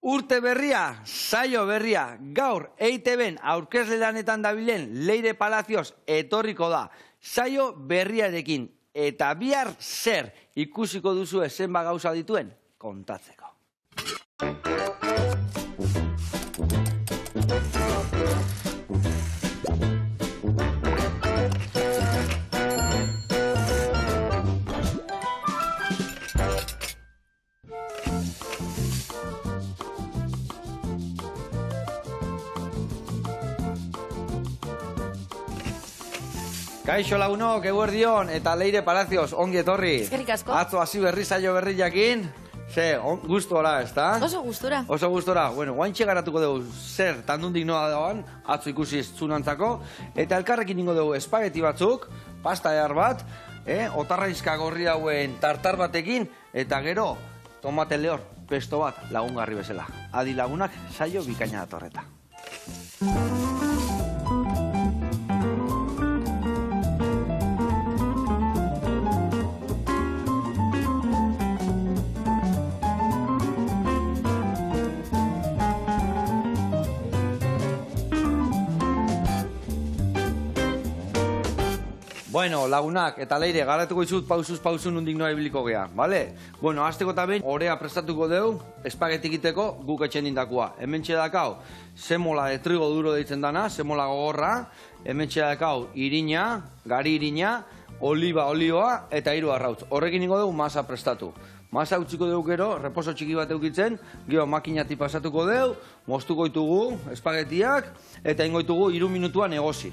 Urte berria, saio berria, gaur EITB-en aurkezle lanetan dabilen Leire Palacios etorriko da. Saio berriarekin eta bihar zer ikusiko duzu zenba gauza dituen kontatzeko. Kaixo lagunok, eguerdion, eta Leire Palacios, ongi etorri. Eskerrik asko. Atzo hasi berri saio berri jakin. Gustora, ezta? Oso gustora. Oso gustora. Bueno, guaintxe garatuko dugu zer tandundik noa dagoan, atzo ikusi zunantzako, eta elkarrekin ingo dugu espageti batzuk, pasta ehar bat, otarraizka gorri hauen tartar batekin, eta gero, tomate lehor, pesto bat lagungarri bezala. Adi lagunak, saio bikaina datorreta. Bueno, lagunak, eta Leire, garatuko izut pausuz pausun nundik noa ibiliko gea, bale? Bueno, hasteko eta behin, orea prestatuko dugu, espageti egiteko guk etxen dindakua. Hemen txedakau, semola de trigo duro deitzen dana, semola gogorra, hemen txedakau, irina, gari irina, oliba olioa eta 3 arrautz. Horrekin ingo dugu masa prestatu. Masa utziko dugu gero, reposo txiki bat eukitzen, gero makinati pasatuko dugu, moztuko ditugu espagetiak, eta ingo ditugu 3 minutuan egosi.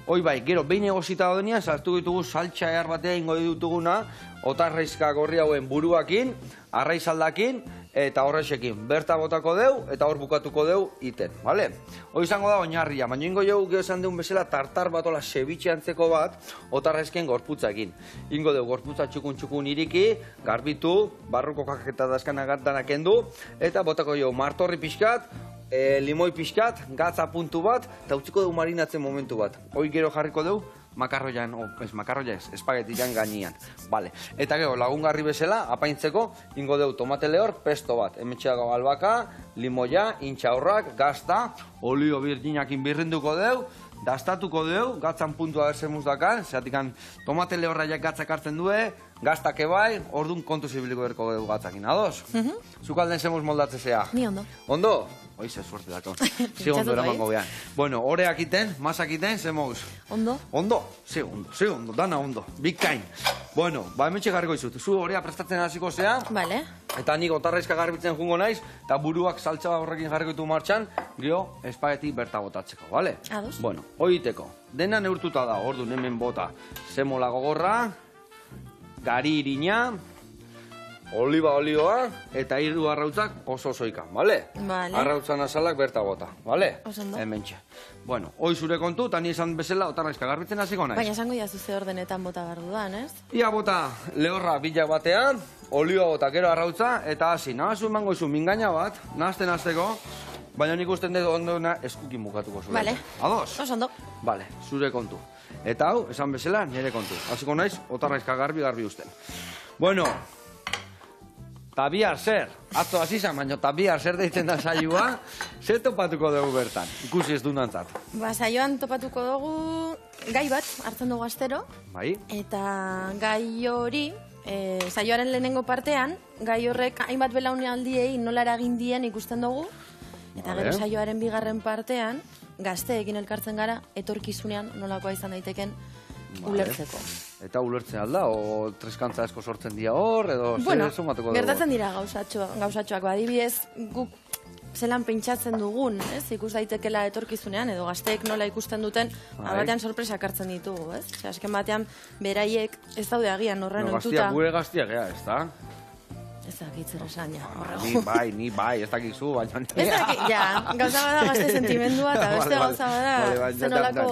Hoi bai, gero behin egosita daudenia, sartuko ditugu saltxa ehar batea ingo dituguna, otarraizka gorri hauen buruakin, arraizaldakin, eta horrexekin. Berta botako deu, eta hor bukatuko deu iten, bale? Hoi izango da oinarria, baina ingo jau esan deun bezala tartar batola sebitxe antzeko bat, otarraizken gorputzakin. Ingo deu gorputza txukun iriki, garbitu, barruko kaketa daskanak danak kendu, eta botako jau martorri pixkat, limoi pixkat, gatza puntu bat, eta utziko dugu marinatzen momentu bat. Hoi gero jarriko dugu, makarroian, espagetian gainean. Vale. Eta gero, lagungarri bezala, apaintzeko, ingo dugu tomate lehor, pesto bat. Hemetxeago albaka, limoia, intxaurrak, gazta, olio birginakin birrinduko dugu, dastatuko dugu, gatzan puntua esemuz dakan, zeatikan tomate lehorraiak gatzak hartzen due, gaztak ebai, orduan kontu zibiliko berko dugu gatzakin. Ados? Zukalden semuz moldatzezea. Ni ondo. Ondo? Oize, suerte dako. Zigondo eramango behan. Bueno, oreak iten, masak iten, zemoz. Ondo? Ondo? Zigondo, dana ondo. Bikain. Bueno, ba hementxe garriko izut. Zu orea prestatzen hasiko zea. Vale. Eta nik otarraizka garbitzen jungo naiz, eta buruak saltza horrekin jarriko ditu martxan, gero espageti berta botatzeko, bale? Ados. Bueno, oiteko. Dena neurtuta da, orduan hemen bota. Semola gogorra, gari irina, oliba olioa, eta 3 arrautzak oso osoikan, bale? Vale. Arrautzan azalak berta bota, bale? Osondo. Hementxe. Bueno, hoi zure kontu, eta ni esan bezala otarraizka garbitzen hasiko naiz. Baina esango jazu ze ordenetan bota behar dudan, ez? Ia bota lehorra bilak batean, olioa bota gero arrautza, eta hasi, nahazu emango izu mingaina bat, nahazten hasteko, baina nik usten dut ondona eskukin bukatuko zure. Vale. Ados? Osondo. Vale, zure kontu. Eta hau, esan bezala, nire kontu. Hasiko naiz, otarraizka garbi usten. Bueno, tabihar zer, atzo hasizan, baina tabihar zer deitzen da saioa, zer topatuko dugu bertan, ikusi ez du nantzat. Ba, saioan topatuko dugu gai bat, hartzen dugu astero. Bai? Eta gai hori, saioaren lehenengo partean, gai horrek hainbat belaunaldiei nola eragin dien ikusten dugu. Eta gero saioaren bigarren partean, gazteekin elkartzen gara, etorkizunean nolakoa izan daiteken ulertzeko. Eta ulertzen alda, o treskantza asko sortzen dira hor, edo bueno, zer sumatuko dugu? gertatzen dira gauzatxoak, adibidez guk zelan pentsatzen dugun, ez? Ikus daitekela etorkizunean, edo gazteek nola ikusten duten, batean sorpresak hartzen ditugu, ez? Azken batean, beraiek ez daude agian horren ontuta. Gure gaztiak ea, ez da? Ez dakit zer esan, ja. Ni bai, ez dakizu, baina... Ez dakit, ja, gauza bada gazte sentimendua, eta beste gauza bada, zenolako...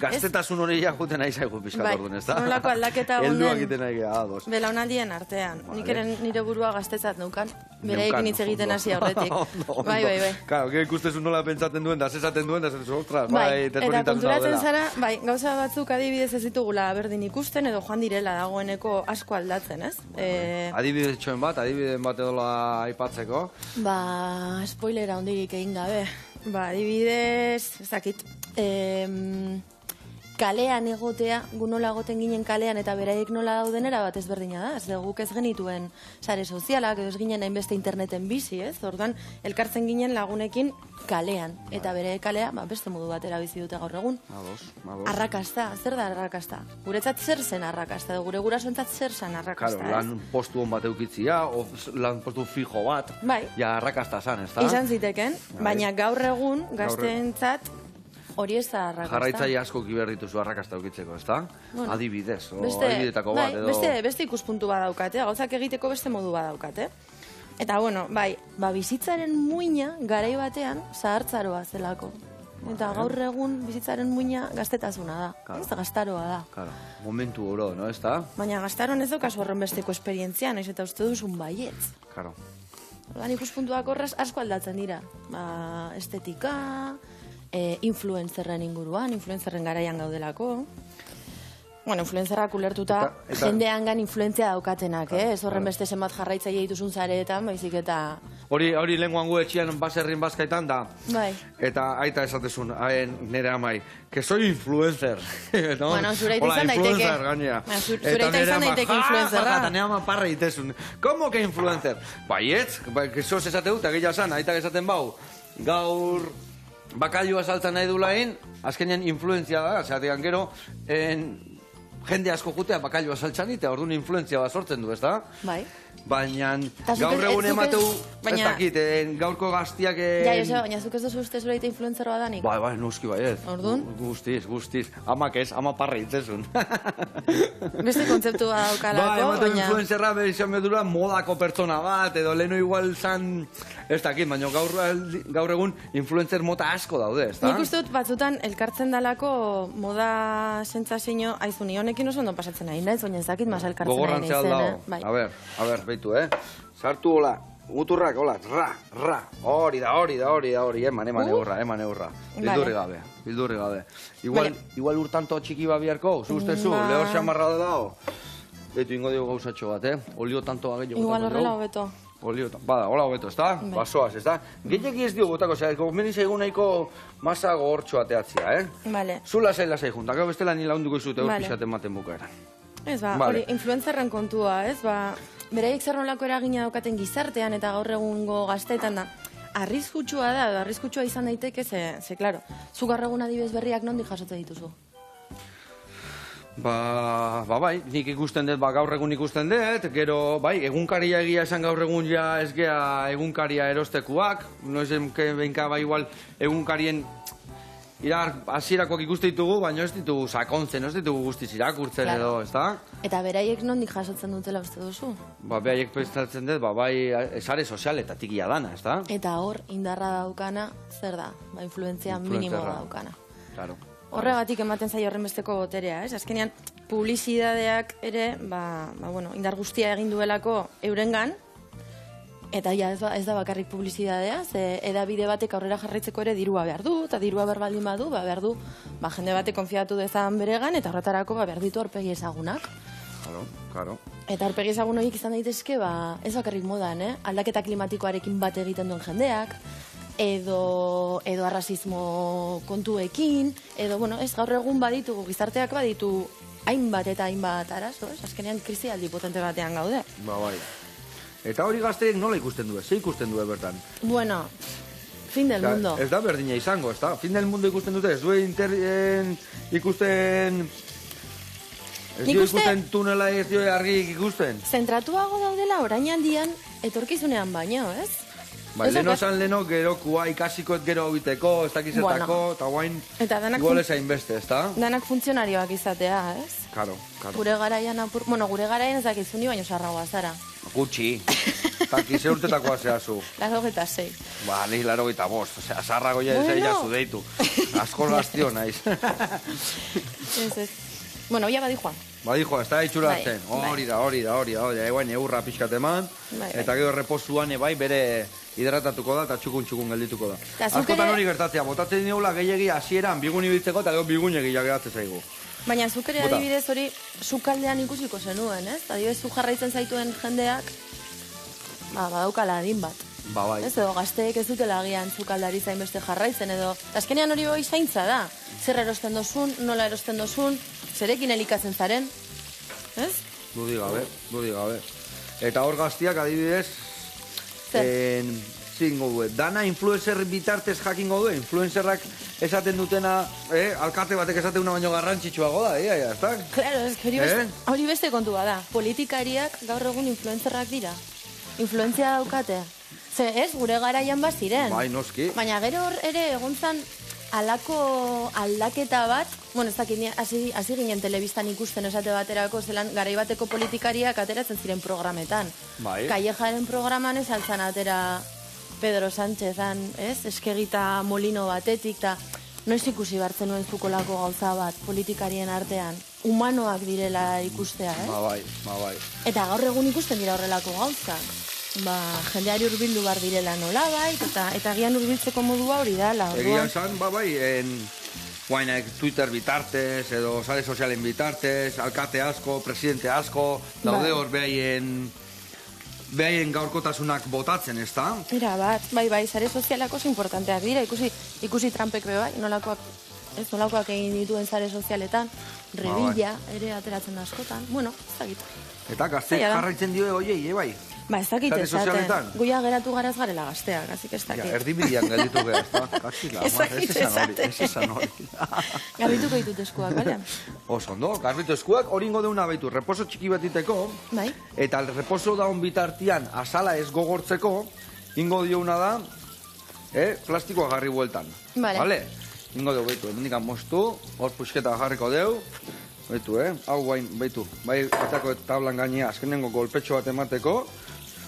Gaztetasun hori jakuten nahi zaigu pixkat orduan, ez da? Zenolako aldaketa Helduak iten nahi geha, ados. Belaunaldien artean. Nik eren nire burua gaztetzat neukan, bereekin hitz egiten hasi aurretik. Bai. Claro, que ikustezun nola pentsatzen duen, da zesaten duen, da zesaten ostras, bai, eta konturatzen zara, bai, gauza batzuk adibidez ez ditugula berdin ikusten, edo joan direla dagoeneko asko aldatzen, ez? Adibidez txoen bat, adibideen bat edola aipatzeko. Ba, spoilera hondirik egin gabe. Ba, adibidez, ez dakit, kalean egotea, gu nola egoten ginen kalean eta beraiek nola daudenera bat ezberdina da. Ez guk ez genituen sare sozialak, edo ez ginen hainbeste interneten bizi, ez? Orduan, elkartzen ginen lagunekin kalean. Eta bere kalea, ba, beste modu batera bizi dute gaur egun. Arrakasta, zer da arrakasta? Guretzat zer zen arrakasta, edo gure gurasoentzat zer zen arrakasta, Claro, lan postu hon bat eukitzia, o lan postu fijo bat, ja arrakasta zan, ez da? Izan ziteken, baina gaur egun gazteentzat hori ez da arrakasta. Jarraitzaile asko kiberrituzu arrakasta eukitzeko, ez da? Bueno, adibidez, o adibidetako bat, edo... Beste ikuspuntu badaukate, gauzak egiteko beste modu badaukate. Eta, bueno, bai, bizitzaren muina garai batean zahartzaroa zelako. Eta gaur egun bizitzaren muina gaztetasuna da, ez gaztaroa da. Claro, momentu oro, no, ez da? Baina gaztaroan ez daukazu horren besteko esperientzia, naiz eta uste duzun baietz. Claro. Ordan ikuspuntuak horrez asko aldatzen dira. Estetika, influencerren inguruan, influencerren garaian gaudelako. Bueno, influencerrak ulertuta jendeangan influentzia daukatenak, ez horren beste zenbat jarraitzaile dituzun zareetan, baizik eta... Hori lenguan gu etxian baserrin bazkaitan da. Bai. Eta aita esatezun, nire amai, que soy influencer. Bueno, zureita izan daiteke. Zureita izan daiteke influencerra. Eta nire ama parra itezun. ¿Cómo que influencer? Baietz, que sos esate dut, egia zan, aitak esaten bau. Gaur... Bakailua saltzen nahi du lain, azkenean influenzia da, zatean gero, jende asko jutea bakailua saltzen eta orduan influenzia bat sortzen du, ez da? Bai. Baina gaur egun emateu, ez dakit, gaurko gaztiak... Ja, Joseba, baina zuk ez duzu uste zureita influencer bat danik? Bai, nuski bai ez. Orduan? Guztiz. Amak ez, ama parra itzezun. Beste kontzeptu bat daukalako, baina... Bai, emateu influenzerra izan bedura modako pertsona bat, edo leheno igual zan... Ez dakit, baina gaur egun influencer mota asko daude, ez da? Nik uste dut batzutan elkartzen dalako moda sentsazio, aizuni, honekin oso ondo pasatzen nahi, naiz, baina ez dakit mas elkartzen nahi nahi zen, A ber, beitu, sartu hola, muturrak, hola, ra, hori da, eman eurra, bildurri gabe. Igual urtanto txiki babiarko, zustezu, lehor xamarra da dago. Beitu, ingo dugu gauzatxo bat, olio tanto bageio. Igual horrela hobeto. Bada, hola hobeto, ez da? Basoaz, ez da? Gehiagi ez dio botako, gomeni zaigu nahiko masa gogortxo ateatzia, Vale. Zula zaila zaijun, eta bestela nila hunduko izute pixaten maten bukaeran. Ez hori, influenzerren kontua, ez, beraiek zer nolako eragina daukaten gizartean eta gaur egungo gazteetan da, arriskutsua izan daiteke, ze, klaro, zu gaur egun adibidez berriak nondik jasotzen dituzu? Bai, nik ikusten dut, gaur egun ikusten dut, gero, bai, egunkaria egia esan gaur egun ja ez gea egunkaria erostekuak, no ezen, benka, bai, igual, egunkarien hasierakoak ikuste ditugu, baina ez ditugu sakontzen, ez ditugu guztiz irakurtzen edo, ez da? Eta beraiek nondik jasotzen dutela uste duzu? Beraiek prestatzen dut, bai, sare sozialetatik ia dana, ez da? Eta hor, indarra daukana, zer da? Influentzia minimoa daukana. Claro. Horregatik ematen zaio horren besteko boterea, ez? Azkenean, publizidadeak ere, indar guztia egin duelako eurengan, eta ja ez da bakarrik publizidadea, ze edabide batek aurrera jarraitzeko ere dirua behar du, eta dirua berbaldin badu, behar du, jende batek konfiatu dezan beregan, eta horretarako behar ditu aurpegi ezagunak. Claro. Eta aurpegi ezagun horiek izan daitezke, ez bakarrik modan, aldaketa klimatikoarekin bat egiten duen jendeak, edo arrazismo kontuekin, edo, ez gaur egun baditugu, gizarteak baditu hainbat eta hainbat arazo, azkenean krisialdi potente batean gaude. Bai. Eta hori gazteek nola ikusten du, ze ikusten du bertan? Bueno, fin del mundo. Ez da berdina izango, ez da? Fin del mundo ikusten dute, ez du ikusten... Ez dio ikusten tunela ez dio argik ikusten? Zentratuago daudela orainaldian etorkizunean baino, ez? Bai, leno gerokua ikasikoet gero biteko, ez dakizetako, eta guain igual ezain beste, ez da? Danak funtzionarioak izatea, ez? Karo. Gure garaian ez dakizuni baino sarragoa zara. Gutxi. Taki, ze urtetakoa zehazu? 86. Ni 85, osea, sarrago jazu deitu. Asko gaztio naiz. Ez. Bueno, ya badijoa. Badijoa, ez da itxura hartzen. Hori da. Egoen eurra pixkat eman. Eta gero reposuan bere hidratatuko da eta txukun geldituko da. Askotan hori gertatzea, botatzen dineula gehiagi hasieran bigun ibiltzeko eta gero bigun egia geratzen zaigu. Baina zuk ere adibidez hori sukaldean ikusiko zenuen, ez? Adibidez zu jarraitzen zaituen jendeak badaukala adin bat. Ba, bai. Ez edo gazteek ez dutela agian zukaldari zain beste jarraitzen edo. Azkenean hori bai zaintza da. Zer erosten dozun, nola erosten dozun, zerekin elikatzen zaren. Ez? Dudi gabe. Eta hor gaztiak adibidez, zingo du, dana influencer bitartez jakingo du, influencerrak esaten dutena, alkate batek esaten una baino garrantzitsuago da, ez da? Claro, ez que hori beste kontua da. Politikariak gaur egun influencerrak dira. Influentzia daukate. Ze, ez, gure garaian baziren. Bai, noski. Baina gero hor ere egon zan alako aldaketa bat, bueno, ez dakit, hasi ginen telebistan ikusten esate baterako, zelan garai bateko politikariak ateratzen ziren programetan. Bai. Kallejaren programan ez altzan atera Pedro Sánchezan, ez? Eskegita molino batetik, eta noiz ikusi bartzen nuen zukolako gauza bat politikarien artean. Humanoak direla ikustea, eh? Ba bai. Eta gaur egun ikusten dira horrelako gauzak. Jendeari hurbildu bar direla nolabait, eta agian hurbiltzeko modua hori dala. Egia esan, guainak Twitter bitartez, edo sare sozialen bitartez, alkate asko, presidente asko, daude hor behaien gaurkotasunak botatzen, ez da? Mira, bai, sare sozialak oso importanteak dira, ikusi Trumpek bai, nolakoak egin dituen sare sozialetan, rebila ere ateratzen da askotan, bueno, ez dakit. Eta gazteek jarraitzen dio oiei, bai? Ba, ez dakit esaten, goia geratu garaz garela gazteak, azik ez dakit. Erdibidean gelditu gara, ez da? Ez esan hori. Garbituko ditut eskuak, bale? Oso, ondo, garbitu eskuak, hori ingo deuna baitu, reposo txiki batiteko, eta reposo daun bitartian azala ez gogortzeko, ingo diouna da, plastikoa garri bueltan. Bale? Ingo deu, baitu, emendikan moztu, hor pusketa jarriko deu, baitu, hau guain, baitu, bai, etako tablan gainea, azkenengo golpetxo bat emateko,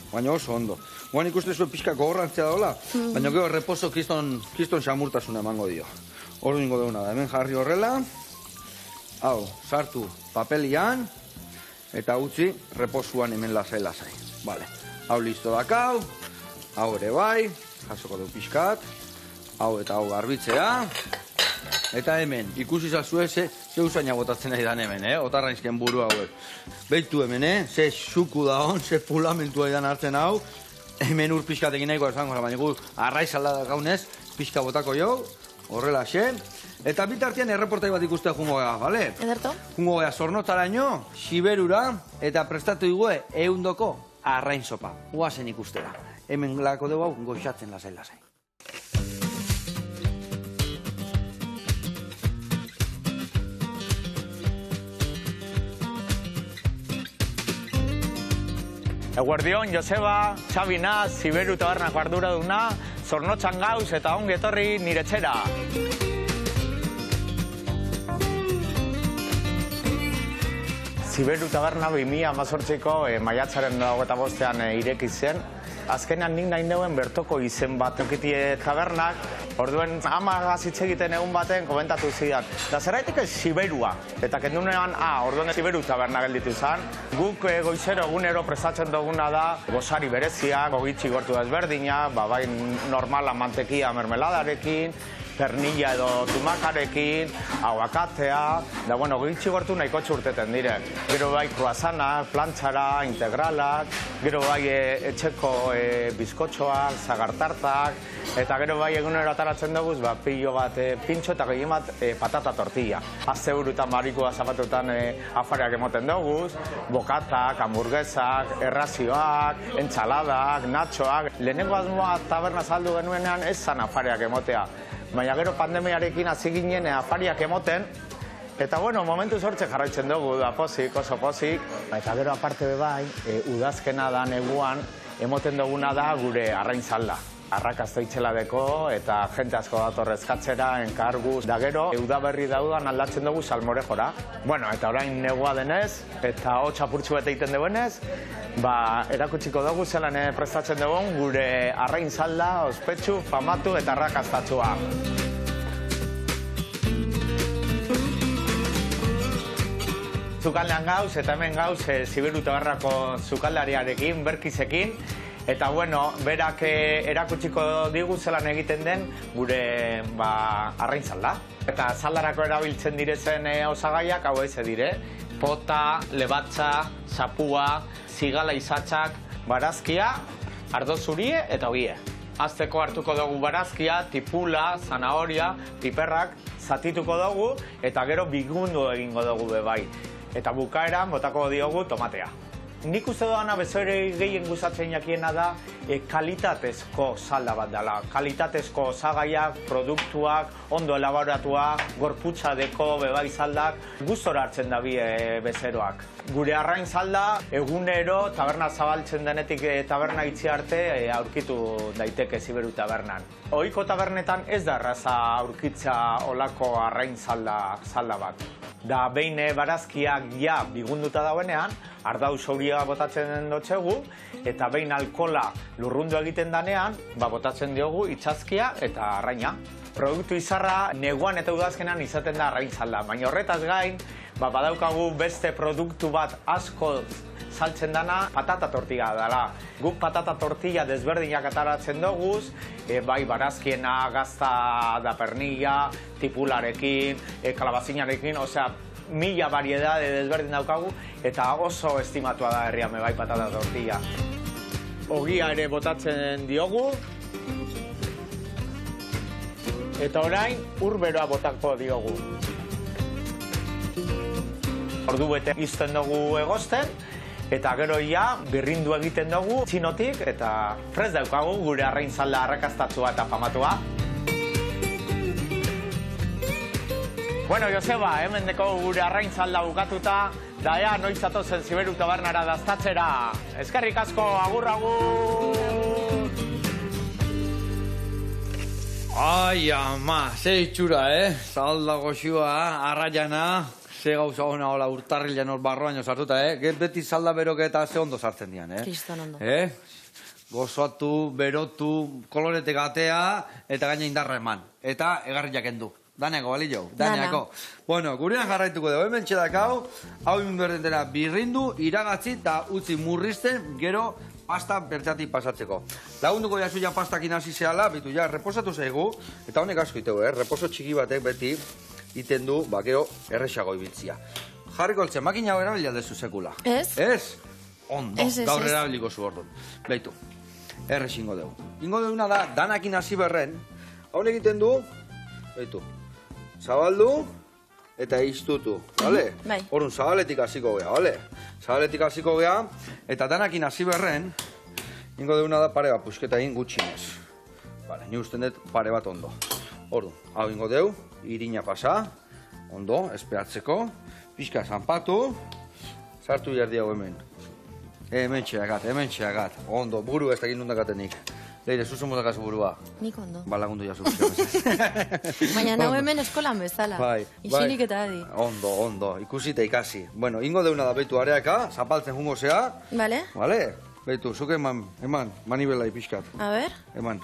baina oso ondo. Guan ikusten zuen pixka gogorrantzea dola, baina gero reposo kiston xamurtasuna emango dio. Hor ingo deuna da, hemen jarri horrela, hau, sartu papelian, eta utzi reposuan hemen lasai. Vale, hau listo dakau, hau ere bai, jasoko du pixkat, hau eta hau garbitzea, eta hemen, ikusi zazue ze usaina botatzen nahi dan hemen, otarraizken buru hauek. Beitu hemen, ze xuku da hon, ze pulamentua idan hartzen hau, hemen ur pixkatekin nahiko esango, baina gu arraizalda da gaunez, pixka botako jo, horrela xe, eta bitartian erreportai bat ikustea jungo gea, bale? Ederto? Jungo gea zornotaraino, Siberura, eta prestatu igue eundoko arrain sopa. Guazen ikustera. Hemen lako dugu hau, goxatzen lasai. Eguerdion, Joseba, Xabina, Siberu tabernako arduraduna, Zornotzan gauz eta ongi etorri nire etxera. Siberu taberna 2018ko maiatzaren 25ean ireki zen. Azkenean nik nahi neuen bertoko izen bat eukitie tabernak, orduen amagaz hitz egiten egun baten komentatu zidan. Da zerraitik ez Siberua, eta kendunean, orduen Siberu taberna gelditu zen. Guk goizero egunero prestatzen duguna da, gozari bereziak, ogitxi gortu desberdinak, bai normala mantekia mermeladarekin, pernilla edo tumakarekin, aguakatea, da bueno, gitxi gortu nahiko txurteten dire. Gero bai croissantak, plantxara, integralak, gero bai etxeko bizkotxoak, zagartartak, eta gero bai egunero ataratzen dugu, pilo bat pintxo eta gehien bat patata tortilla. Azte burutan barikoa zapatutan afariak emoten dugu, bokatak, hamburguesak, errazioak, entzaladak, natxoak. Lehenengo asmoa taberna saldu genuenean ez zan afariak emotea. Baina gero pandemiarekin hasi ginen afariak emoten, eta bueno, momentu sortze jarraitzen dugu, da pozik, oso pozik. Eta gero aparte bai, udazkena da neguan, emoten duguna da gure arrain salda. Arrakazto itxeladeko eta jente asko datorrezkatzera, enkarguz. Da gero, udaberri daudan aldatzen dugu salmorejora. Bueno, eta orain negua denez, eta hotx apurtxu bat egiten duenez, erakutsiko dugu zelan prestatzen dugun gure arrain salda, ospetsu, famatu eta arrakaztatsua. Zukaldean gauz eta hemen gauz Siberu taberrako zukaldariarekin, Berkizekin. Eta bueno, berak erakutsiko digu zelan egiten den gure arrain salda. Eta saldarako erabiltzen direzen osagaiak hau eze dire. Pota, lebatza, zapua, zigala izatzak, barazkia ardo zurie eta ogie. Azteko hartuko dugu barazkia, tipula, zanahoria, piperrak, zatituko dugu eta gero bigundu egingo dugu bebai. Eta bukaeran botako diogu tomatea. Nik uste doana bezore gehien gustatzen jakiena da kalitatezko salda bat dela. Kalitatezko osagaiak, produktuak, ondo elaboratua, gorputza deko bebai saldak, gustora hartzen da bi bezeroak. Gure arrain salda egunero taberna zabaltzen denetik taberna itxi arte aurkitu daiteke Ziberu tabernan. Ohiko tabernetan ez da erraza aurkitza olako arrain salda bat. Da behin barazkiak ja bigunduta dauenean, ardau zauria botatzen den dotxegu, eta behin alkola lurrundu egiten danean, botatzen diogu itxazkia eta arraina. Produktu izarra neguan eta udazkenan izaten da arrain salda, baina horretaz gain, badaukagu beste produktu bat asko saltzen dana patata tortilla dela. Guk patata tortilla desberdinak ataratzen doguz, bai barazkiena, gazta da pernilla, tipularekin, kalabazinarekin, osea, mila variedade desberdin daukagu, eta oso estimatua da herrian bai patata tortilla. Ogia ere botatzen diogu, eta orain urberoa botako diogu. Ordu bete izten dugu egosten, eta gero ja birrindu egiten dugu txinotik, eta prest daukagu gure arrain salda arrakastatua eta famatua. Bueno, Joseba, hemen deko gure arrain salda bukatuta, da ea noiz atozen Ziberu tabernara daztatzera. Eskerrik asko, agur, agur! Ai, ama, ze itxura, Salda goxua, arraiana. Ze gauza hona hola urtarrilean hor barroan sartuta, beti salda beroke eta ze ondo sartzen dian, Kriston ondo. Gozoatu, berotu, kolorete gatea, eta gaina indarra eman. Eta egarriak endu. Daneako, bali jau? Daneako. Bueno, gurean jarraituko dugu, hemen txedakau, hau inberdentera birrindu, iragatzi eta utzi murrizten, gero pasta bertzatik pasatzeko. Lagunduko jazu ja pastakin hasi zehala, bitu ja, reposatu zaigu, eta honek asko itegu, reposo txiki batek beti, iten du, gero, erresago ibiltzia. Jarriko altzen, makina hau erabili aldezu sekula. Ez? Ez? Ondo, gaur erabiliko zu orduan. Beitu, errez ingo dugu. Ingo duguna da, danakin hasi berren, hau egiten du, beitu, zabaldu eta iztutu, bale? Bai. Horun, zabaletik hasiko gea, bale? Zabaletik hasiko gea, eta danakin hasi berren, ingo duguna da pare bat pusketa egin gutxinez. Bale, ni usten dut pare bat ondo. Ordu, hau ingo dugu, irina pasa, ondo, espeatzeko, pixka zanpatu, sartu jardi hau hemen. Hemen txeagat, ondo, buru ez dakit nundakatenik. Leire, zuzu motakazu burua. Nik ondo. Ba, lagundu jazu. Baina nahu hemen eskolan bezala. Bai. Isilik eta adi. Ondo, ikusi eta ikasi. Bueno, ingo deuna da beitu areaka, zapaltzen jungo zea. Bale? Bale? Beitu, zuke eman, manibela ipixkat. A ber? Eman.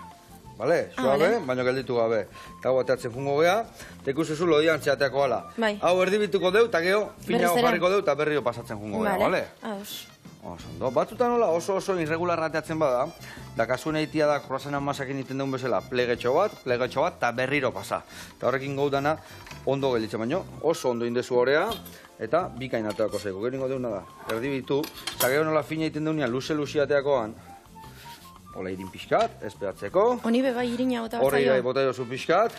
Bale, suabe, baina gelditu gabe. Eta hau ateatzen jungo gea, eta ikusezu lodian txeateako ala. Bai. Hau erdibituko deu, eta geho, fina hau jarriko deu, eta berrio pasatzen jungo gea, bale? Haus. Batzutan hola oso irregularra ateatzen bada, da kasuen eitia da kroazenan masakin iten deun bezala plegetxo bat, eta berriro pasa. Eta horrekin gaudana ondo gelditzen baino, oso ondo indezu horea, eta bikain ateako zaigu. Gero ingo deuna da, erdibitu, zagero nola fina iten deunia luze-luzi ateakoan, hola irin pixkat, espeatzeko. Honi bebai irina bota bat Horri gai bota jozu pixkat,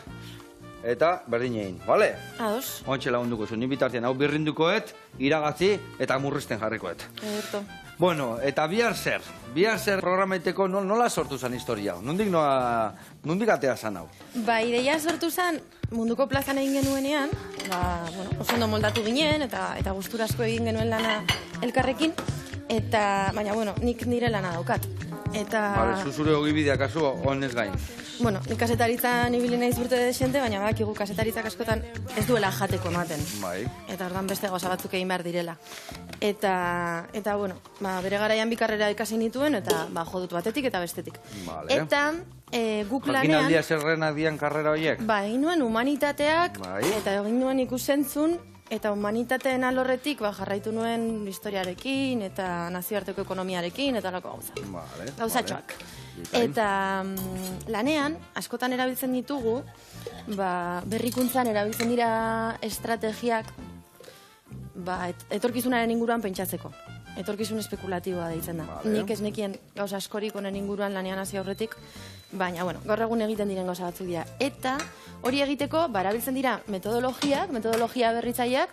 eta berdin egin, bale? Ados. Ontxe lagunduko zu, ni bitartean hau birrindukoet, iragatzi eta murrizten jarrikoet. Ederto. Bueno, eta bihar zer programaiteko nola sortu zen historia? Nondik atea zan hau? Ba, ideia sortu zen munduko plazan egin genuenean, oso ondo moldatu ginen, eta gustura asko egin genuen lana elkarrekin, baina, nik nire lana daukat. Bale, zuzure ogibidea kasu honez gain. Bueno, nik kasetaritzan ibili naiz urte desente, baina badakigu kasetaritzak askotan ez duela jateko ematen. Bai. Eta ordan beste gauza batzuk egin behar direla. Eta bere garaian bi karrera ikasi nituen, eta jo dut batetik eta bestetik. Vale. Eta guk lanean... Jakinaldia zerrenak dian karrera horiek? Ba, egin nuen humanitateak, eta egin nuen ikusentzun, eta humanitateen alorretik jarraitu nuen historiarekin, eta nazioarteko ekonomiarekin, eta lako gauza. Vale. Gauzatxoak. Eta lanean, askotan erabiltzen ditugu, berrikuntzan erabiltzen dira estrategiak etorkizunaren inguruan pentsatzeko. etorkizun espekulatiboa deitzen da. Nik ez nekien gauza askorik honen inguruan lanean hasi aurretik, baina, bueno, gaur egun egiten diren gauza batzuk dira. Eta hori egiteko, erabiltzen dira metodologia berritzaileak,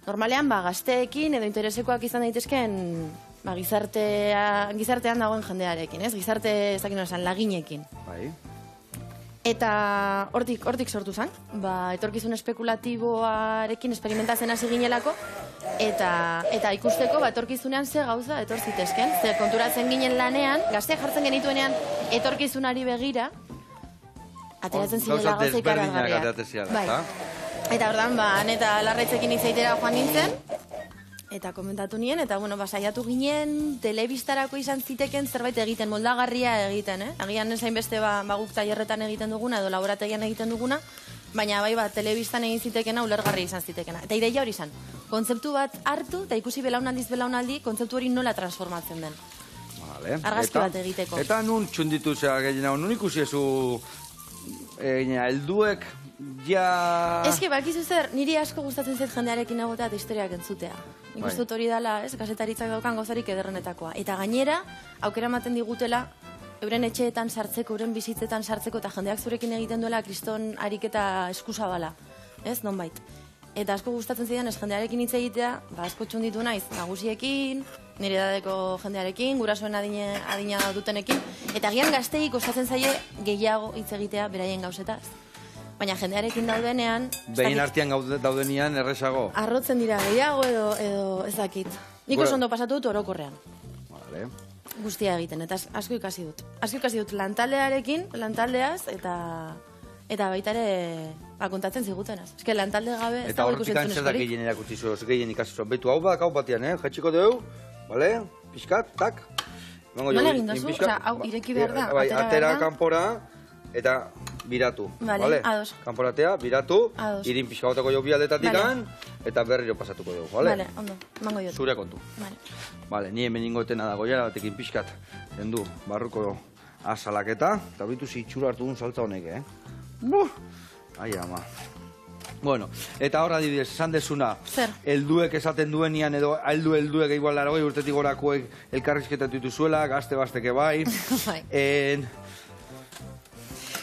normalean, gazteekin edo interesekoak izan daitezken gizartean dagoen jendearekin, ez? Gizarte, ez dakit nola esan, laginekin. Bai. Eta hortik sortu zen, etorkizun espekulatiboarekin esperimentatzen hasi ginelako, eta ikusteko etorkizunean ze gauza etor zitezken. Ze konturatzen ginen lanean, gazteak jartzen genituenean etorkizunari begira, ateratzen zirela gauza ikaragarriak. Bai. Eta ordan, neta larraitzekin izaitera joan nintzen, eta komentatu nien, eta saiatu ginen telebistarako izan ziteken zerbait egiten, moldagarria egiten, Agian ez hainbeste guk tailerretan egiten duguna, edo laborategian egiten duguna, baina telebistan egin zitekena, ulergarria izan zitekena. Eta ideia hori izan, kontzeptu bat hartu, eta ikusi belaunaldi, kontzeptu hori nola transformatzen den. Argazki bat egiteko. Eta nun txunditu zea gehiago, nun ikusi ezu helduek ja... Ez bakizu zer, niri asko gustatzen zait jendearekin egotea eta historiak entzutea. Nik uste dut hori dela, gazetaritzak daukan gauzarik ederrenetakoa. Eta gainera, aukera ematen digutela, euren etxeetan sartzeko, euren bizitzetan sartzeko, eta jendeak zurekin egiten duela kriston ariketa eskuzabala. Ez, nonbait. Eta asko gustatzen zidan, ez jendearekin hitz egitea, asko txunditu naiz, nagusiekin, nire edadeko jendearekin, gurasoen adina dutenekin, eta gian gazteik kostatzen zaie gehiago hitz egitea beraien gauzetaz. Baina jendearekin daudenean... Behin artean daudenean errezago. Arrotzen dira gehiago edo ez dakit. Nik oso ondo pasatu dut orokorrean. Vale. Guztia egiten, eta asko ikasi dut. Asko ikasi dut lantaldearekin, lantaldeaz, eta baita ere kontatzen zigutenaz. Ez que lantalde gabe... Eta horretik zer da gehien erakutsi zuen, gehien ikasi zuen. Betu hau hau batean, jaitxiko dugu, bale, pixkat, tak. Nola egin dozu? Hau ireki behar da, atera kanpora, eta biratu. Vale, ados. Kanporatea, biratu, irin pixka goteko jo bialdetatik eta berriro pasatuko dugu, vale? Vale, ondo, mango jotu. Zure kontu. Vale, ni hemen ingotena dago jara batekin pixkat, dendu, barruko azalaketa, eta bitu zitxura hartu duen saltza honek, Ai, ama. Bueno, eta horra dibidez, esan dezuna, helduek esaten duenian edo helduek igual 80 urtetik gorakoek elkarrizketatu dituzuela, gazte-basteke bai.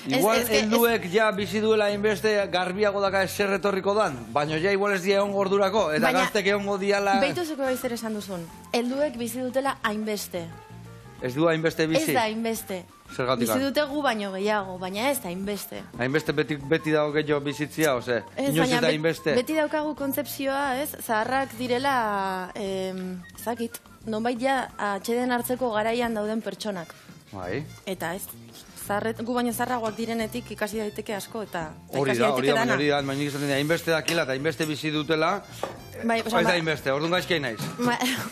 Igual helduek ja bizi duela inbeste garbiago daka zer etorriko dan, baina ja igual ez dia egongo ordurako, eta gaztek egongo diala... Beituzeko baizer esan duzun, helduek bizi dutela hainbeste. Ez du hainbeste bizi? Ez da hainbeste. Zergatik? Bizi dute gu baino gehiago, baina ez da hainbeste. Hainbeste beti dago gehiago bizitzia, ose? Inoz ez da hainbeste? Beti daukagu kontzepzioa, ez? Zaharrak direla, zakit, nonbait ja atxeden hartzeko garaian dauden pertsonak. Bai. Eta ez, gu baino zaharragoak direnetik ikasi daiteke asko, eta ikasi daiteke dana. Hori da, baina nik esaten dira, hainbeste dakila eta hainbeste bizi dutela, ez da hainbeste, orduan gaizkei naiz.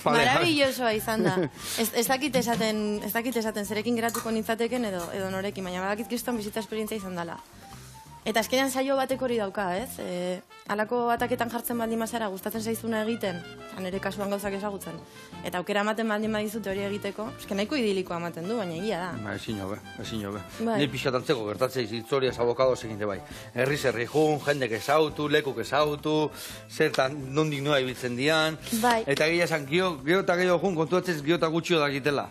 Marabillosoa izan da. Ez dakit esaten zerekin geratuko nintzateken edo norekin, baina badakit kriston bizitza esperientzia izan dela. Eta azkenean saio batek hori dauka, ez? Halako ataketan jartzen baldin bazara gustatzen zaizuna egiten, nire kasuan gauzak ezagutzen. Eta aukera ematen baldin badizute hori egiteko, eske nahiko idilikoa ematen du, baina egia da. Ezin hobe. Ni pixatantzeko gertatzea historias abokados eginte bai. Herriz herri jun, jendek ezautu, lekuk ezautu, zertan nondik noa ibiltzen dian. Eta gila esan, gio eta gehiago jun, kontuatzez gio eta gutxio dakitela.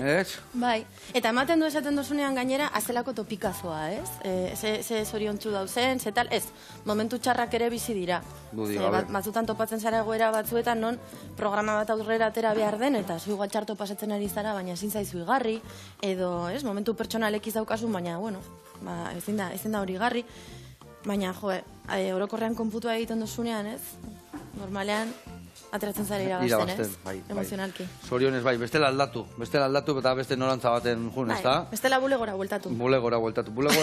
Ez? Bai. Eta ematen du esaten dozunean gainera, azelako topikazoa, ez? Ze zoriontsu dauzen, ze tal, ez. Momentu txarrak ere bizi dira. Batzutan topatzen zara egoera batzuetan, non programa bat aurrera atera behar den, eta zu igual txarto pasatzen ari zara, baina ezin zaizu igarri, edo, ez, momentu pertsonalek izaukasun, baina, bueno, ezin da hori igarri. Baina, orokorrean konputua egiten dozunean, ez? Normalean, ateratzen zara irabazten, ez? Emozionalki. Zorionez, bai, bestela aldatu eta beste norantza baten jun, ez da? Bestela bulegora bueltatu. Bulegora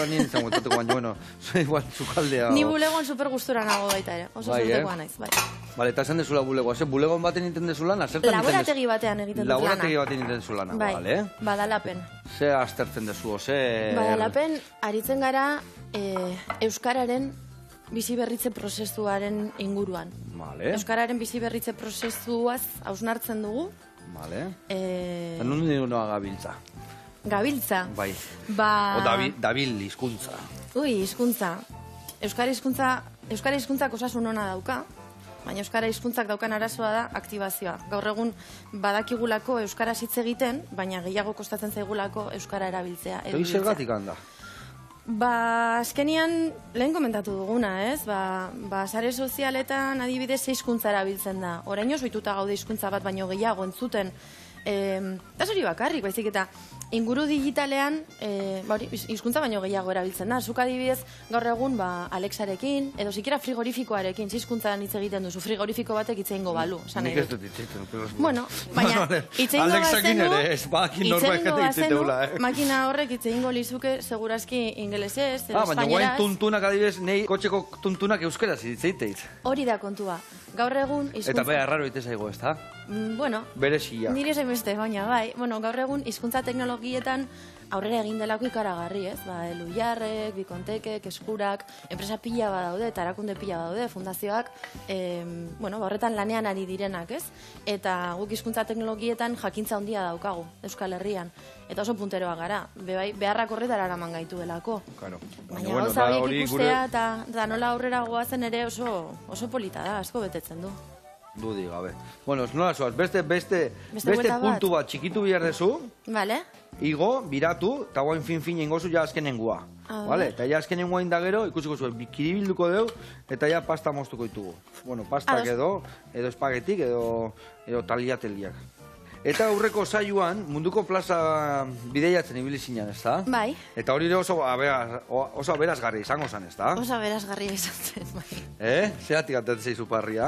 nien izan bueltatuko, baina, bueno, igual zukaldea... Ni bulegoan super gustura nago baita ere, oso zurtekoa naiz, bai. Bale, eta esan dezula bulegoa, bulegoan baten egiten dezu lana? Laborategi batean egiten dut lana. Laborategi batean egiten dezu lana, bale? Bai, badalapen. Ze aztertzen dezu, Badalapen, aritzen gara euskararen bizi berritze prozesuaren inguruan. Euskararen bizi berritze prozesuaz hausnartzen dugu. Eta nun noa gabiltza? Gabiltza? Bai. O dabil hizkuntza. Hizkuntza. Euskara hizkuntzak osasun ona dauka. baina euskara hizkuntzak daukan arazoa da aktibazioa. Gaur egun badakigulako euskaraz hitz egiten, baina gehiago kostatzen zaigulako euskara erabiltzea. Hori zergatik handa? Azkenian lehen komentatu duguna, ez? Sare sozialetan adibidez hizkuntza erabiltzen da. Orain oso ohituta gaude hizkuntza bat baino gehiago entzuten. Eta hori bakarrik, baizik eta inguru digitalean hizkuntza baino gehiago erabiltzen da. Zuk adibidez gaur egun Alexarekin edo sikiera frigorifikoarekin hizkuntzan hitz egiten duzu. Frigorifiko batek hitz egingo balu. Nik ez dut hitz egiten. Bueno, baina hitz egingo Alexakin ere ez bakin norbait hitz egiteula. Makina horrek hitz egingo lizuke segurazki ingelesez edo espainieraz. Baina guain tuntunak adibidez, nei kotxeko tuntunak euskeraz hitz egiteit. Hori da kontua. Gaur egun hizkuntza. Eta bera erraro hitz zaigo, ezta? Bueno, berezia. Nire beste, baina bai. Bueno, gaur egun hizkuntza teknologietan aurrera egin delako ikaragarri, ez? Elujarrek, Bikontekek, Eskurak, enpresa pila badaude, eta erakunde pila badaude, fundazioak, horretan lanean ari direnak, ez? Eta guk hizkuntza teknologietan jakintza handia daukagu, Euskal Herrian. Eta oso punteroa gara, beharrak horretara eraman gaitu delako. Claro. Baina gauza horiek ikustea eta nola aurrera goazen ere oso polita da, asko betetzen du. Dudik gabe. Bueno, nola zoaz, beste puntu bat txikitu bihar dezu. Vale. Igo, biratu, eta guain fin ingozu ja azkenengua. Vale? Eta ja azkenengua indagero, ikusiko zuen, kiribilduko deu, eta ja pasta moztuko ditugu. Bueno, pastak edo espagetik, edo taliateliak. Eta aurreko saioan, munduko plaza bideiatzen ibili zinen, ez da? Bai. Eta hori oso aberazgarri izango zen, ez da? Oso aberazgarria izan zen, bai. Zeratik atatzen zeizu parria?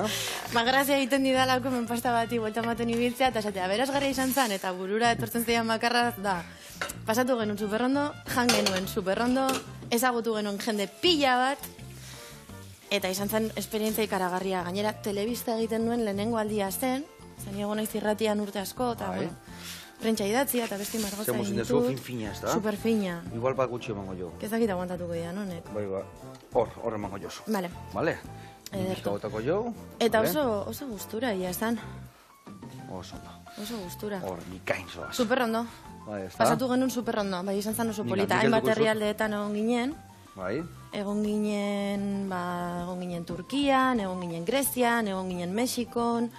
Grazia egiten didalako hemen pasta bati buelta ematen ibiltzea, eta esatea, aberazgarria izan zen, eta burura etortzen zeian bakarra da. Pasatu genuen superrondo, jan genuen superrondo, ezagutu genuen jende pila bat, eta izan zen esperientzia ikaragarria. Gainera, telebista egiten nuen lehenengo aldia zen, zan egon naiz irratian urte asko, eta prentsa idatzia, eta besti margotza egin ditut. Zemozen dezu fin-fina, ez da? Super-fina. Igual bat gutxi emango jo. Kezakit aguantatuko dian, honek. Bai, hor emango jozu. Vale. Vale? Ederto. Jo. Eta oso gustura, ia estan. Oso gustura. Hor, nikain zoaz. Superrondo. Bai, ez da? Pasatu genuen superrondo, bai izan zen oso polita. Hainbat herrialdeetan egon ginen. Bai. Egon ginen Turkian, egon ginen Grezian, egon ginen Mexikon,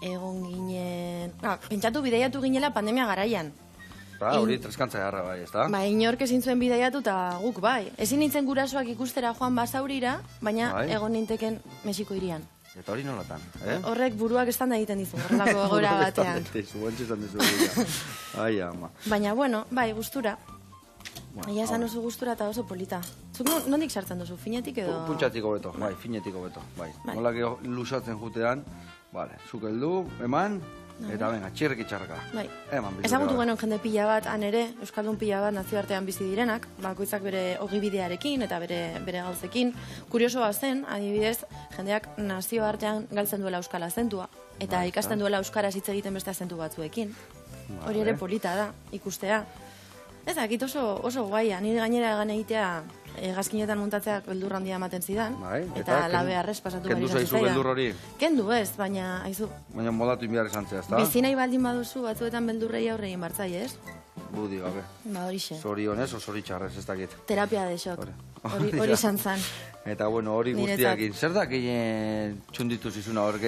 egon ginen... pentsatu bideiatu ginela pandemia garaian. Hori treskantza garra bai, ez da? Inork ezin zuen bideiatu eta guk bai. Ezin nintzen gurasoak ikustera joan Basaurira, baina egon ninteken Mexiko hirian. Eta hori nolatan, Horrek buruak estanda egiten dizu, horrelako egoera batean. Ai, ama. Baina, bai, gustura. Ia esan oso gustura eta oso polita. Zuk nondik sartzen duzu, finetik edo? Puntxatiko beto, bai, finetik beto, bai. Nola lusatzen jutean, zuk heldu, eman, eta venga, txirreki txarraka. Bai. Ezagutu genuen jende pila bat, han ere, Euskaldun pila bat nazioartean bizi direnak, bakoitzak bere ogibidearekin eta bere gauzekin. Kuriosoa zen, adibidez, jendeak nazioartean galtzen duela euskal azentua, eta ikasten duela euskaraz hitz egiten beste azentu batzuekin. Hori ere polita da, ikustea. Ez dakit oso guaia, nire gainera egan egitea gazkinetan montatzeak beldur handia ematen zidan, eta labearrez pasatu behar izan zaizu zitzaidan. beldur hori? Kendu ez, baina, aizu. Baina modatu inbiar izan zea, ez da? Bizi nahi baldin baduzu batzuetan beldurrei aurre egin bartzai, ez? Budi gabe. Horixe. Zorionez o zoritxarrez, ez dakit. Terapia de shock. Hori izan zan. Eta bueno, hori guztiakin. Zer da gehien txunditu zizuna, hor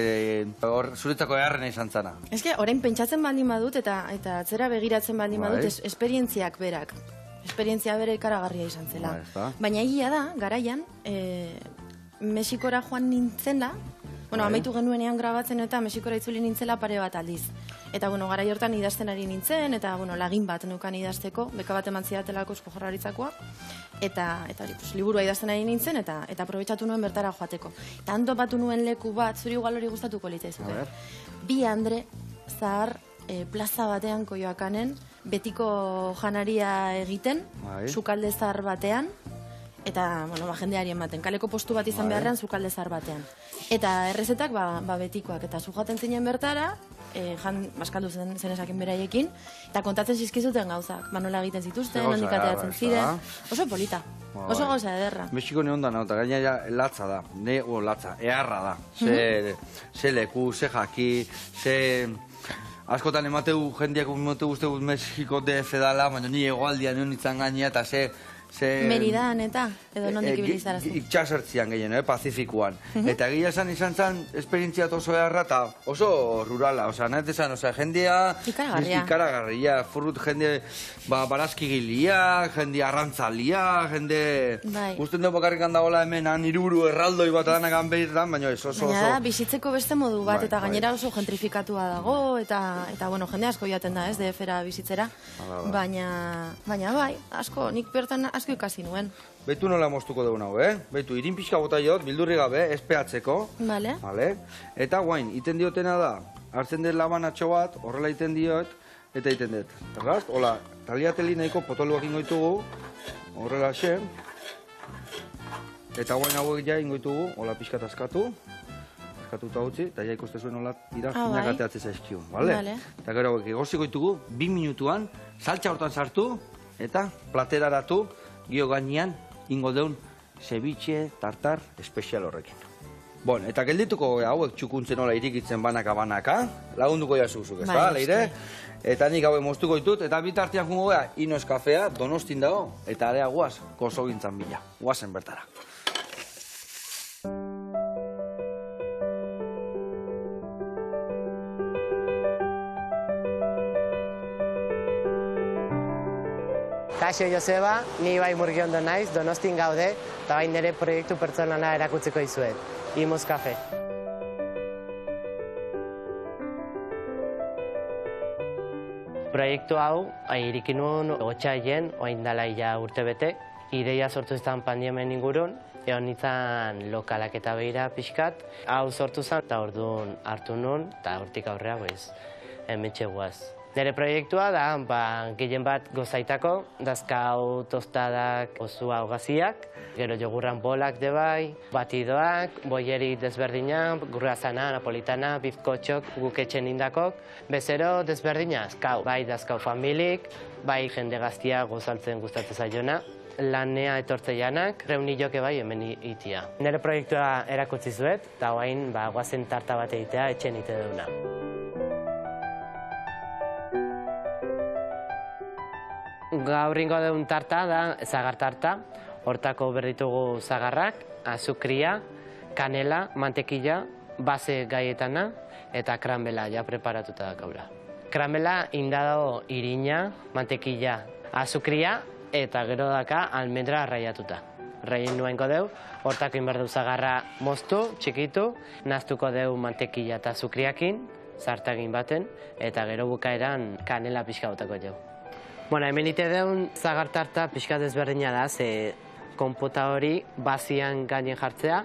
zuretzako eharrena izan zana? Ez que, orain pentsatzen baldin badut eta atzera begiratzen baldin badut esperientziak berak. Esperientzia bere ikaragarria izan zela. Baina egia da, garaian, Mexikora joan nintzela, amaitu genuenean grabatzen eta Mexikora itzuli nintzela pare bat aldiz. Eta, garai hortan idazten ari nintzen, eta, lagin bat neukan idazteko, beka bat eman zidatelako Eusko Jaurlaritzakoa, eta liburua idazten ari nintzen, eta aprobetxatu nuen bertara joateko. Eta hando batu nuen leku bat, zuri igual hori gustatuko litzaizuke. Bi Andre zahar plaza batean Koioakanen, betiko janaria egiten, sukalde zahar batean, eta, jendeari ematen. Kaleko postu bat izan beharrean sukalde zahar batean. Eta errezetak, betikoak. Eta zu joaten zinen bertara, baskaldu zen esakin beraiekin, eta kontatzen zizkizuten gauzak. Nola egiten zituzten, handik ateatzen ziren. Oso polita. Oso gauza ederra. Mexiko ne ondan, eta gaina latza da. Latza, eharra da. Ze leku, ze jaki, ze... Askotan emateu, jendeak emateu uste Mexiko DF dala, baina ni egoaldian nion izan gaina, eta ze Meridan eta, edo nondik ibilizaraztu. Itxasertzian gehien, Pazifikoan. Eta egia izan zen esperientzia oso beharra eta oso rurala. Osa, nahet esan, jendea... Ikaragarria. Furrut jende barazkigilia, jende arrantzalia, jende... Gusten dugu bakarrik handagoela hemen, iruru erraldoi bat adanak anbeirtan, baina ez oso... Baina bizitzeko beste modu bat, eta gainera oso gentrifikatua dago, eta jende asko jaten da, ez, DF-era bizitzera. Baina bai, asko, nik bertan asko ikasi nuen. Beitu nola moztuko dugu nago, Beitu, irin pixka bota jot, bildurri gabe, espeatzeko. Bale. Eta guain, iten diotena da, hartzen dut labanatxo bat, horrela iten diot, eta iten dut. Errast? Hola, taliateli nahiko potoluak ingoitugu, horrela xe. Eta guain hauek ja ingoitugu, hola pixka askatu. Askatuta utzi, eta ja ikuste zuen hola tira finak ateatzea zaizkiu, bale? Eta gero hauek egoziko ditugu, 2 minutuan, saltza hortan sartu, eta plateraratu, gio gainean, ingo deun, ceviche, tartar, espezial horrekin. Bon, eta geldituko hauek txukuntzen hola irikitzen banaka, lagunduko jasuzuk, ez da, leire? Eta nik hauek moztuko ditut, eta bitartian jungo gea, Inoz kafea, Donostin dago, eta area guaz, gozo gintzan bila, guazen bertara. Kaixo Joseba, ni bai Murgiondo naiz, Donostin gaude, eta bai nire proiektu pertsonala erakutziko dizuet. Inoz kafe. Proiektu hau, iriki nuen otxaien, oain dala ia urte bete, ideia sortu izan pandemien ingurun, egon nintzen lokalak eta behira pixkat, hau sortu zen, eta orduan hartu nuen, eta hortik aurrea, hementxe guaz. Nire proiektua da, gehien bat gozaitako, dazkau tostadak osua hogaziak, gero jogurran bolak de bai, batidoak, boieri desberdinak, gurrazana, napolitana, bizkotxok, guk etxen indakok, bezero desberdina, azkau, bai dazkau familik, bai jende gaztia gozaltzen gustatzen zaiona, lanea etortze janak, reuniloke bai hemen itia. Nire proiektua erakutsi zuet, eta guain guazen tarta bat egitea etxen ite deuna. Gaur ingo deun tarta da, zagar tarta. Hortako berditugu zagarrak, azukria, kanela, mantekila, base gaietana eta kranbela ja preparatuta da gaura. Kranbela indado irina, mantekila, azukria eta gero daka almendra arraiatuta. Raien nuenko deu, hortako inberdu zagarra moztu, txikitu, naztuko deu mantekila eta azukriakin, zartagin baten, eta gero bukaeran kanela pixka botako jau. Hemen ite deun zagar tarta pixka desberdina da, ze konpota hori bazian gainen jartzea,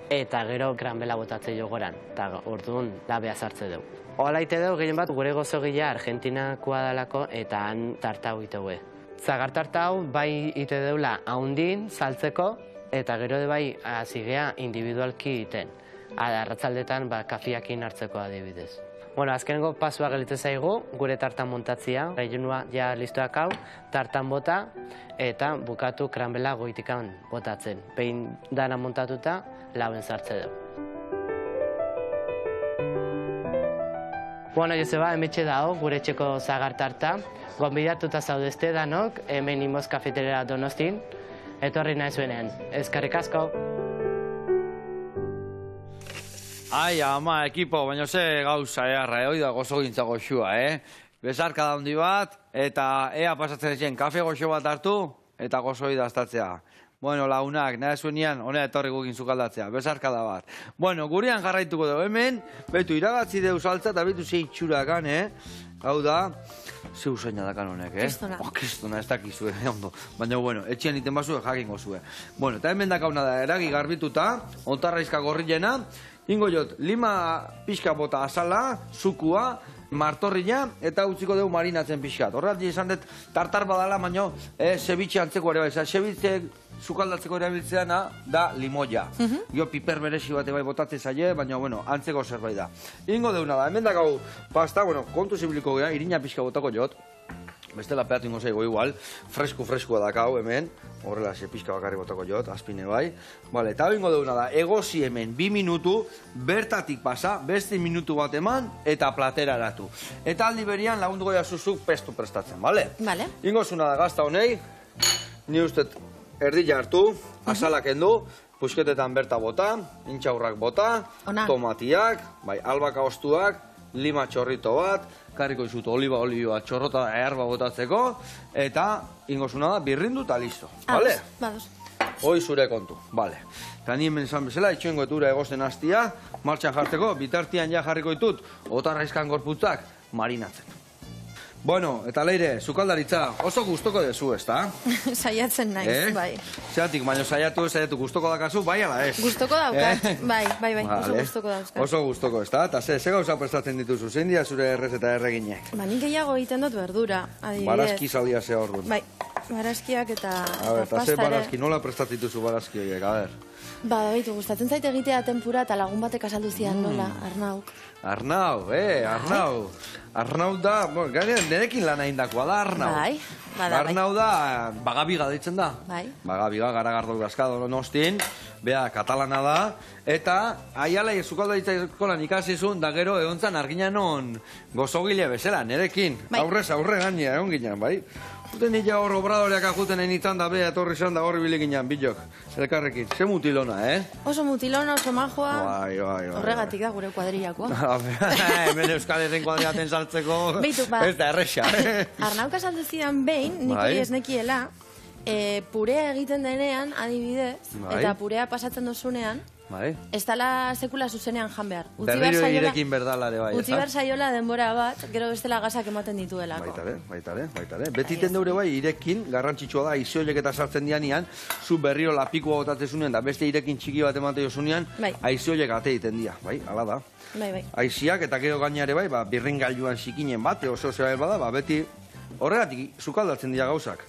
eta gero kranbela botatze jogoran, eta orduan labea sartze deu. Hola ite deu, gehien bat, gure gozogila Argentinakoa dalako, eta han tarta hau iteue. Zagar tarta hau bai ite deula haundin, saltzeko, eta gero de bai azigea individualki iten. Arratzaldetan kafiakin hartzeko adibidez. Azkenengo pasua gelite zaigu, gure tartan montatzia. Rellenoa ja listoak hau, tartan bota, eta bukatu kranbela goitikan botatzen. Behin dana montatuta, lauen sartze dugu. Joseba, hemetxe dago, gure etxeko zagar tarta. Gonbidatuta zaudezte danok, hemen Inoz kafeterera Donostin. Etorri nahi zuenean. Eskerrik asko. Ai, ama, ekipo, baina ze gauza eharra, hoi da gozo gintza goxua, Bezarka da handi bat, eta ea pasatzen ezien kafe goxo bat hartu, eta gozo hoi daztatzea. Launak, nahi zuenian, honea etorri gukin zukaldatzea, bezarka da bat. Gurean jarraituko dugu hemen, betu iragatzi deu saltza, eta betu zei txurakan, Hau da, zeu zaina dakan honek, Kristona. Kristona, ez dakizue, ondo. Baina, etxean iten bazue, jakingo zue. Eta hemen dakauna da, eragi garbituta, ontarraizka gorrilena, ingo jot, lima pixka bota azala, zukua, martorrina, eta utziko dugu marinatzen pixkat. Horretik esan dut, tartar badala, baina ceviche antzeko ere bai. Ceviche sukaldatzeko erabiltzeana da limoia. Gio piper beresi bate bai botatzen zaie, baina, antzeko zerbait da. Ingo deuna da, hemen dakau pasta, kontu zibiliko gea, irina pixka botako jot. Bestela peatu ingo zaigo igual, freskoa dakau hemen, horrela ze pixka bakarri botako jot, azpine bai. Eta hau ingo deuna da, egozi hemen 2 minutu, bertatik pasa, beste minutu bat eman, eta platera eratu. Eta aldi berian lagunduko jasuzuk pestu prestatzen, bale? Bale. Ingo zuna da gazta honei, ni uste erdila hartu, azalak endu, pusketetan berta bota, intxaurrak bota, Ona. tomatiak, bai, albaka ostuak, lima txorrito bat, karriko izut oliba olioa txorrota erba botatzeko, eta ingosuna da birrindu eta listo, bale? Bados. Hoi zure kontu, bale. Eta ni hemen esan bezala, itxoengo etura egozen hastia, martxan jartzeko, bitartian ja jarriko ditut, otarraizkan gorputzak marinatzen. Bueno, eta Leire, sukaldaritza oso gustoko dezu, ezta? Saiatzen naiz, bai. Zeatik, baina saiatu gustoko dakazu, bai ala ez? Gustoko daukat, bai, oso Vale. gustoko dauzkat. Oso gustoko, ezta? Eta ze gauza prestatzen dituzu, zein dira zure errezeta erreginek? Ba, nik gehiago egiten dut berdura, adibidez. Barazki salia ze hor dut. Bai, barazkiak eta A ber, eta ze pasta ere. barazki, nola prestatzen dituzu barazki horiek, a ber? Ba, baitu, gustatzen zait egitea tempura eta lagun batek azaldu zian nola, Arnauk. Arnau, Arnau. Arnau da, bueno, gainean nerekin lan egindakoa da Arnau. Bai, bada, bai. Arnau da, bagabiga deitzen da. Bai. Bagabiga, garagardo gazkado nostin, bea, katalana da, eta aiala sukaldaritza eskolan ikasizun, da gero egontzan arginanon gozogile bezala, nerekin. Bai. Aurrez aurre gainea, egon ginen, bai? Uten nila hor obradoreak ajuten enitzan da, bea, etorri zan da horri bileginan, bilok, elkarrekin. Ze mutilona, Oso mutilona, oso majoa. Bai. Horregatik da gure kuadrillakoa. Hemen Euskal Herren kuadriaten saltzeko, Beitu, ba. ez da erresa. Arnauk azaldu zidan behin, nik Bai. hori ez nekiela, purea egiten denean, adibidez, Bai. eta purea pasatzen dozunean, Bai. ez dala sekula zuzenean jan behar. Berriro irekin berdalare bai, Utzi behar saiola denbora bat, gero bestela gazak ematen dituelako. Baitare. Beti iten deure bai, irekin, garrantzitsua da, izioilek eta sartzen dianean, zu berriro lapikoa botatzezunean, da beste irekin txiki bat emate jozunean, Bai. aizioilek ate iten dia, bai, ala da. Bai. Aiziak eta gero gainare bai, birringailuan sikinen bate, oso zera bada, beti horregatik sukaldatzen dira gauzak.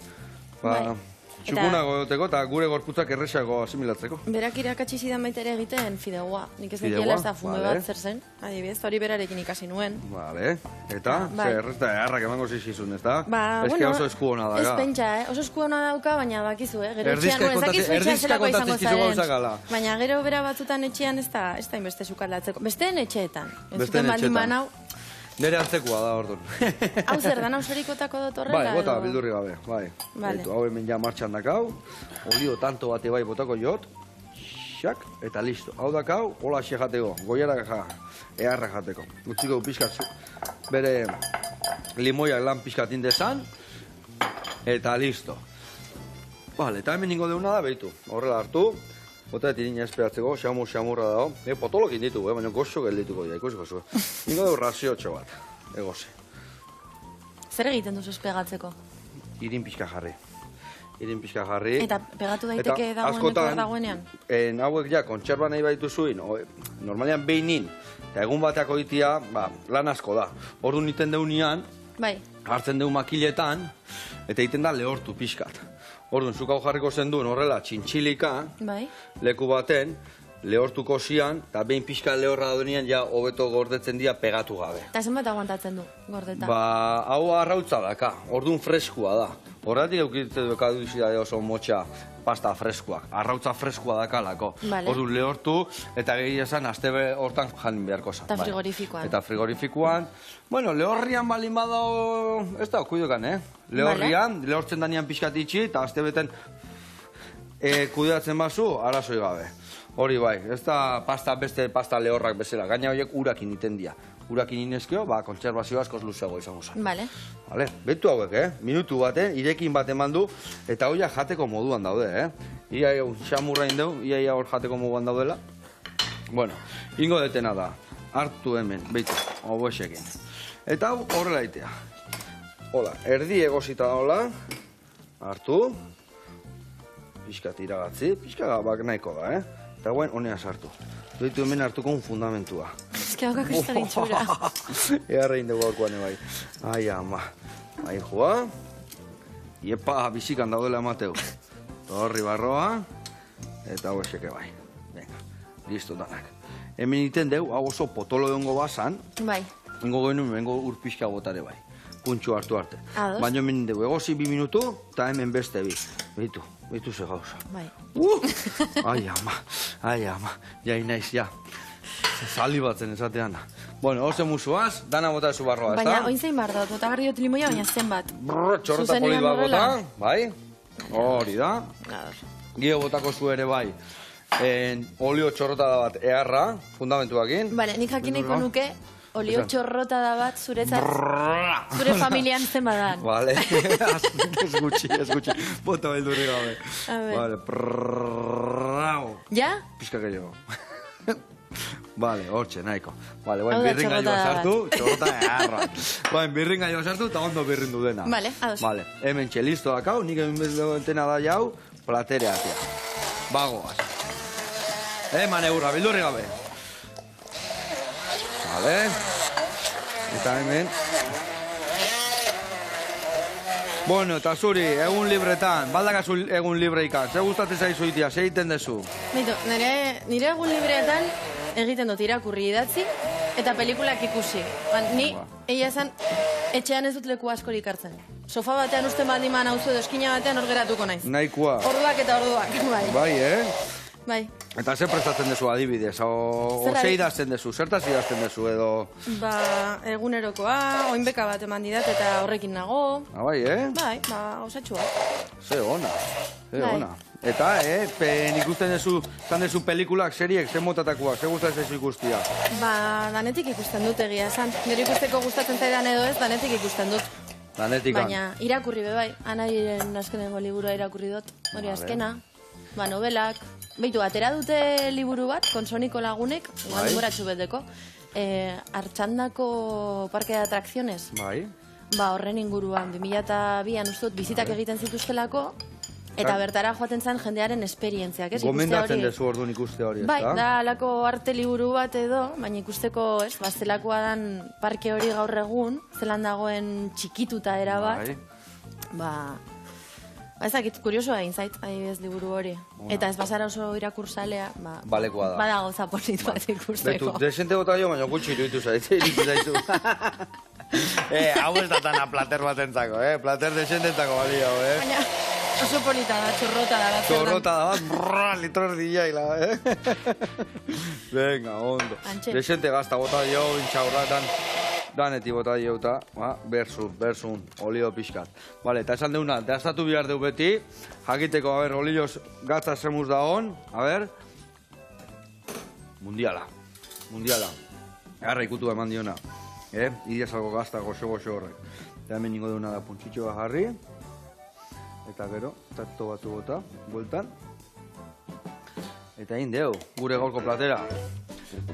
Bai. Eta- Txukunago egoteko eta gure gorputzak erresago asimilatzeko. Berak irakatsi zidan baita ere egiten fideua. Nik ez Fideua, nekiela ez da fume vale. bat zer zen, adibidez, hori berarekin ikasi nuen. Vale, eta, Bai. errezta eharrak emango zizizun, ez da? Ba, Ez que oso esku hona da, ez ga. pentsa, oso esku hona dauka, baina bakizu, gero Erdizka etxean, ez dakizu etxean erdizka zelako izango kontatzen dizu gauzak zaren. ala. Baina gero bera batzutan etxean ez da inbeste sukaldatzeko. Besteen etxeetan. Besteen baldin etxeetan. banau, Nere antzekoa da, orduan. hau zer dan, hau zerikotako dut horrela. Bai, bota, edo? bildurri gabe, bai. Vale. Baitu, hau hemen ja martxan dakau, olio tanto bate bai botako jot, xak, eta listo. Hau dakau, hola xe jateko, goiarak eharra jateko. Utziko pixkat, bere limoiak lan pixkat indezan, eta listo. Vale, eta hemen ningo deuna da, behitu, horrela hartu, bota tirina esperatzeko, xamurra dago. Potolokin ditu, baina gozo geldituko dira, ikusiko zu. Ningo deu raziotxo bat, egoze. Zer egiten duzu pegatzeko? Irin pixka jarri. Eta pegatu daiteke dagoeneko dagoenean? Hauek ja, kontserba nahi baitu zuin, normalean behinin, eta egun bateako itia, lan asko da. Orduan iten deunian, Bai, hartzen deu makiletan, eta iten da lehortu pixkat. Orduan, zuk hau jarriko zen duen horrela txintxilika, bai. leku baten, lehortuko zian, eta behin pixka lehorra daudenean ja hobeto gordetzen dira pegatu gabe. Eta zenbat aguantatzen du, gordeta? Hau arrautza daka, orduan freskua da. Horregatik eukitzen duka duzidade oso motxa pasta freskoak. Arrautza freskoa dakalako. Vale. Orduan lehortu, eta gehi esan, aste hortan jan beharko zan. Eta frigorifikoan. Eta frigorifikoan. Bueno, lehorrian balin badao, ez da, kuidokan, Lehorrian, lehortzen danean pixkat itxi, eta aste beten kudeatzen bazu, arazoi gabe. Hori bai, ez da beste pasta lehorrak bezala, gaina horiek urakin iten dira. Urakin inezkeo, kontserbazio askoz luzeago izango zen. Vale. Vale, betu hauek, minutu baten, irekin bat eman du, eta hoia jateko moduan daude, Ia xamurra indeu, ia hor jateko moduan daudela. Bueno, ingo detena da, hartu hemen, beitu, hoboesekin. Eta hau horrela itea. Hola, erdi egosita hola, hartu, pixka tiragatzi, pixka bak nahiko da, Eta guen honea sartu. Doitu hemen hartuko un fundamentua. Ez que hauka kristalin txura. Earra indegu aurkoan bai. Ai, ama. Ai, joa. Iepa, bizikan daudela emateu. Horri barroa. Eta hau eseke bai. Venga, listo danak. Hemen iten deu, hau oso potolo egongo bazan. Bai. Ingo genuen, bengo urpixka botare bai. Puntxo hartu arte. Ados. Baina hemen deu, egozi 2 minutu, eta hemen beste bi. Beitu ze gauza. Bai. Ai ama, jai naiz, ja. Zali batzen esatean. Bueno, hor musuaz, dana bota ezu barroa, ez da? Baina, oin zein bar dut, bota barri dut limoia, baina zenbat. Txorrota Zuzenean polit bat bota, horrela. bai? Hori da. Ados. Gio botako zu ere bai. Olio txorrotada bat eharra, fundamentuakin. Bale, nik jakin nahiko nuke, olio Esan. txorrotada bat zuretzat, zure familian zen badan. Vale, ez gutxi. Bota beldurri gabe. A ver. Vale, prrrrau. Ja? Pizka gehiago. Vale, hortxe, nahiko. Vale, guain Hau da, birringailua txorrotada sartu, txorrota eharra. Guain birringailua sartu eta ondo birrindu dena. Vale, ados. Vale, hemen listo dakau, nik hemen bezentena da jau, platereatia. Bagoaz. Eman eurra, bildurri gabe. Vale. Eta hemen. Bueno, eta zuri, egun libretan, baldakazu egun libre ikan. Ze gustatzen zaizu itia, ze egiten dezu? Beitu, nire egun libreetan egiten dut irakurri idatzi eta pelikulak ikusi. Ni, egia esan, etxean ez dut leku askorik hartzen. Sofa batean uste baldiman hauzu edo eskina batean hor geratuko naiz. Nahikoa. Orduak eta orduak, bai. Bai, Bai. Eta ze prestatzen dezu adibidez, o Zer ze idazten dezu, zertaz idazten dezu edo... Ba, egunerokoa, oinbeka bat eman didat eta horrekin nago. Bai, Bai, osatxua. Ze ona, ze Bai. ona. Eta, ikusten dezu, zan dezu pelikulak, seriek, ze motatakoak, ze gustatzen dezu ikustia. Ba, danetik ikusten dut egia esan. Nire ikusteko gustatzen zaidan edo ez, danetik ikusten dut. Danetikan. Baina, irakurri be bai. Anairen azkenengo liburua irakurri dut. Hori azkena. Ba, novelak. Beitu, atera dute liburu bat, konsoniko lagunek, Bai. denboratxu beteko. Artxandako parke de atrakzionez. Bai. Ba, horren inguruan, 2002an ustut, bizitak egiten zituztelako, eta bertara joaten zen jendearen esperientziak, ez? Ikustea Gomendatzen hori. dezu orduan ikuste hori, Bai, ezta? da alako arte liburu bat edo, baina ikusteko, ez, baztelakoa dan parke hori gaur egun, zelan dagoen txikituta erabat, Bai. ba, ezakit, kuriosoa egin zait, adibidez liburu hori. Eta ez bazara oso irakursalea, ba, Balekoa da. bada gauza polit bat ikusteko. Betu, desente bota jo, baina gutxi iruditu zaitu, hau ez da tan plater bat entzako, plater desentetako balio, Baina oso polita da, txorrota da. Txorrota da bat, brrrr, litro erdiaila, Venga, ondo. Antxe. Desente gazta bota jo, intxaurratan, danetik bota jo, eta, bersun, olio pixkat. Vale, eta esan deuna, daztatu bihar deu beti, jakiteko, a ber, olioz gazta zemuz da hon, a ber, mundiala. Garra ikutu eman diona, idia salgo gazta goxo horrek. Eta hemen ningo deuna da puntxitxoa jarri, eta gero, tarto batu bota, bueltan. Eta egin deu, gure gaurko platera.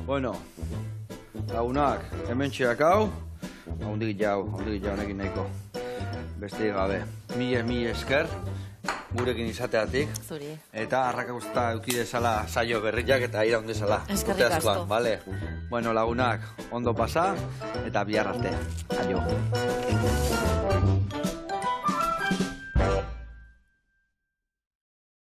Bueno, lagunak, hemen txeak hau, haundik jau honekin nahiko. Beste gabe, mila esker, gurekin izateatik. Zuri. Eta arrakauzta eukidezala saio berriak eta iraundezala. Eskerrik Urte askoan, asko. Vale? Bueno, lagunak, ondo pasa, eta bihar arte. Aio.